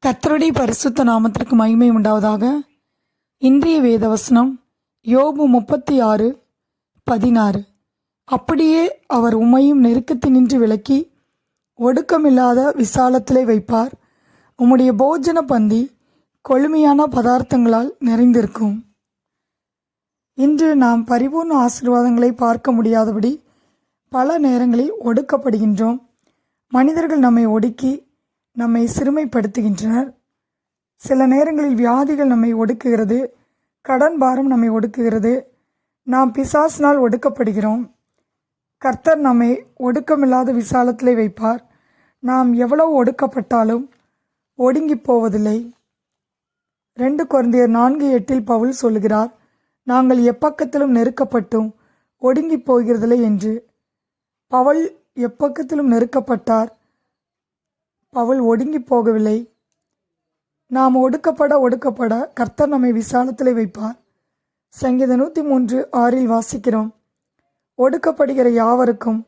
கர்த்தருடைய பரிசுத்த நாமத்திற்கு மகிமை உண்டாவதாக. இன்றைய வேதவசனம் யோபு 36:16. அப்படியே அவர் உம்மையும் நெருக்கத்தினின்று விலக்கி ஒடுக்கமில்லாத விசாலத்திலே வைப்பார். உம்முடைய போஜன பந்தி கொழுமையான பதார்த்தங்களால் நிறைந்திருக்கும். இன்று நாம் பரிபூர்ண ஆசீர்வாதங்களை பார்க்க முடியாதபடி பல நேரங்களில் ஒடுக்கப்படுகின்றோம். மனிதர்கள் நம்மை ஒடுக்கி நம்மை சிறுமைப்படுத்துகின்றனர். சில நேரங்களில் வியாதிகள் நம்மை ஒடுக்குகிறது, கடன் பாரம் நம்மை ஒடுக்குகிறது, நாம் பிசாசினால் ஒடுக்கப்படுகிறோம். கர்த்தர் நம்மை ஒடுக்கமில்லாத விசாலத்திலே வைப்பார். நாம் எவ்வளவு ஒடுக்கப்பட்டாலும் ஒடுங்கி போவதில்லை. 2 கொரிந்தியர் 4:8 பவுல் சொல்லுகிறார், நாங்கள் எப்பக்கத்திலும் நெருக்கப்பட்டும் ஒடுங்கி போகிறதில்லை என்று. பவுல் எப்பக்கத்திலும் நெருக்கப்பட்டார், பவுல் ஒடுங்கி போகவில்லை. நாம் ஒடுக்கப்பட கர்த்தர் நம்மை விசாலத்திலே வைப்பார். சங்கீதம் 103:6 வாசிக்கிறோம், ஒடுக்கப்படுகிற யாவருக்கும்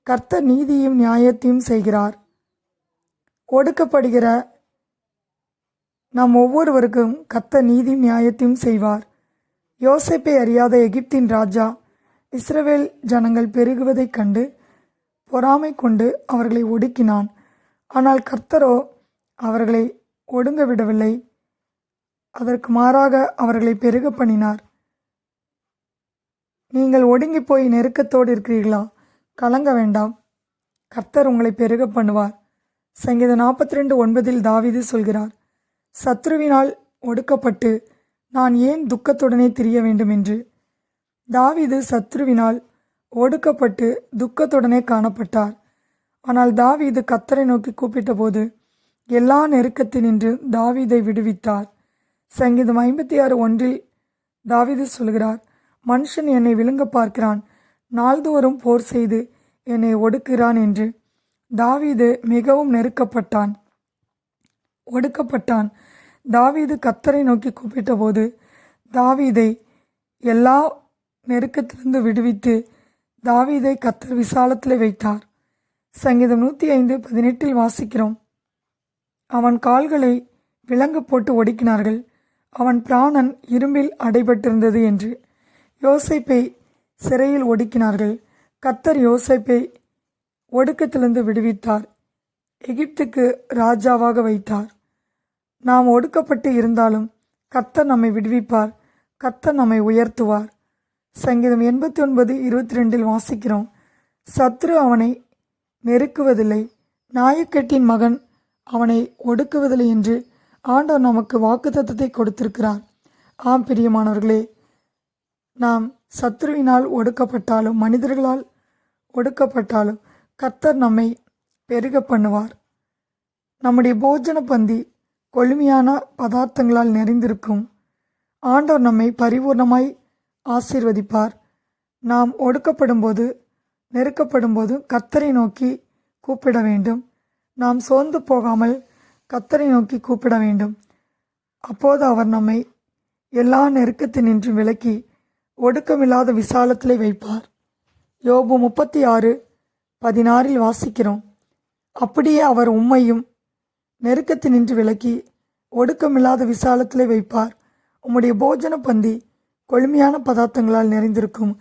கர்த்தர் நீதியும் நியாயத்தையும் செய்கிறார். ஒடுக்கப்படுகிற நாம் ஒவ்வொருவருக்கும் கர்த்தர் நீதியும் நியாயத்தையும் செய்வார். யோசேப்பை அறியாத எகிப்தின் ராஜா இஸ்ரவேல் ஜனங்கள் பெருகுவதைக் கண்டு பொறாமை கொண்டு அவர்களை ஒடுக்கினான். ஆனால் கர்த்தரோ அவர்களை ஒடுங்க விடவில்லை, அதற்கு மாறாக அவர்களை பெருக பண்ணினார். நீங்கள் ஒடுங்கி போய் நெருக்கத்தோடு இருக்கிறீர்களா? கலங்க வேண்டாம், கர்த்தர் உங்களை பெருக பண்ணுவார். சங்கீதம் 42:9 தாவீது சொல்கிறார், சத்ருவினால் ஒடுக்கப்பட்டு நான் ஏன் துக்கத்துடனே திரிய வேண்டும் என்று. தாவீது சத்ருவினால் ஒடுக்கப்பட்டு துக்கத்துடனே காணப்பட்டார். ஆனால் தாவீது கர்த்தரை நோக்கி கூப்பிட்ட போது எல்லா நெருக்கத்தினின்று தாவீதை விடுவித்தார். சங்கீதம் 56:1 தாவீது சொல்கிறார், மனுஷன் என்னை விழுங்க பார்க்கிறான், நாள்தோறும் போர் செய்து என்னை ஒடுக்குகிறான் என்று. தாவீது மிகவும் ஒடுக்கப்பட்டான். தாவீது கர்த்தரை நோக்கி கூப்பிட்ட போது தாவீதை எல்லா நெருக்கத்திலிருந்து விடுவித்து தாவீதை கர்த்தர் விசாலத்திலே வைத்தார். சங்கீதம் 105:18 வாசிக்கிறோம், அவன் கால்களை விலங்கு போட்டு ஒடுக்கினார்கள், அவன் பிராணன் இரும்பில் அடைபட்டிருந்தது என்று. யோசேப்பை சிறையில் ஒடுக்கினார்கள், கர்த்தர் யோசேப்பை ஒடுக்கத்திலிருந்து விடுவித்தார், எகிப்துக்கு ராஜாவாக வைத்தார். நாம் ஒடுக்கப்பட்டு இருந்தாலும் கர்த்தர் நம்மை விடுவிப்பார், கர்த்தர் நம்மை உயர்த்துவார். சங்கீதம் 89:22 வாசிக்கிறோம், சத்ரு அவனை நெருக்குவதில்லை, நாயக்கட்டின் மகன் அவனை ஒடுக்குவதில்லை என்று ஆண்டவர் நமக்கு வாக்குத்தத்தத்தை கொடுத்திருக்கிறார். ஆம் பிரியமானவர்களே, நாம் சத்ருவினால் ஒடுக்கப்பட்டாலும் மனிதர்களால் ஒடுக்கப்பட்டாலும் கர்த்தர் நம்மை பெருக பண்ணுவார். நம்முடைய போஜன பந்தி கொழுமையான பதார்த்தங்களால் நிறைந்திருக்கும். ஆண்டவர் நம்மை பரிபூர்ணமாய் ஆசீர்வதிப்பார். நாம் ஒடுக்கப்படும் போது நெருக்கப்படும் போது கர்த்தரை நோக்கி கூப்பிட வேண்டும். நாம் சோர்ந்து போகாமல் கர்த்தரை நோக்கி கூப்பிட வேண்டும். அப்போது அவர் நம்மை எல்லா நெருக்கத்தினின்று விலக்கி ஒடுக்கமில்லாத விசாலத்திலே வைப்பார். யோபு 36:16 வாசிக்கிறோம், அப்படியே அவர் உம்மையும் நெருக்கத்தினின்று விலக்கி ஒடுக்கமில்லாத விசாலத்திலே வைப்பார். உம்முடைய போஜன பந்தி கொழுமையான பதார்த்தங்களால் நிறைந்திருக்கும்.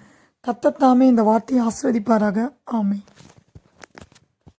கர்த்தர் தாமே இந்த வார்த்தையை ஆசீர்வதிப்பாராக. ஆமென்.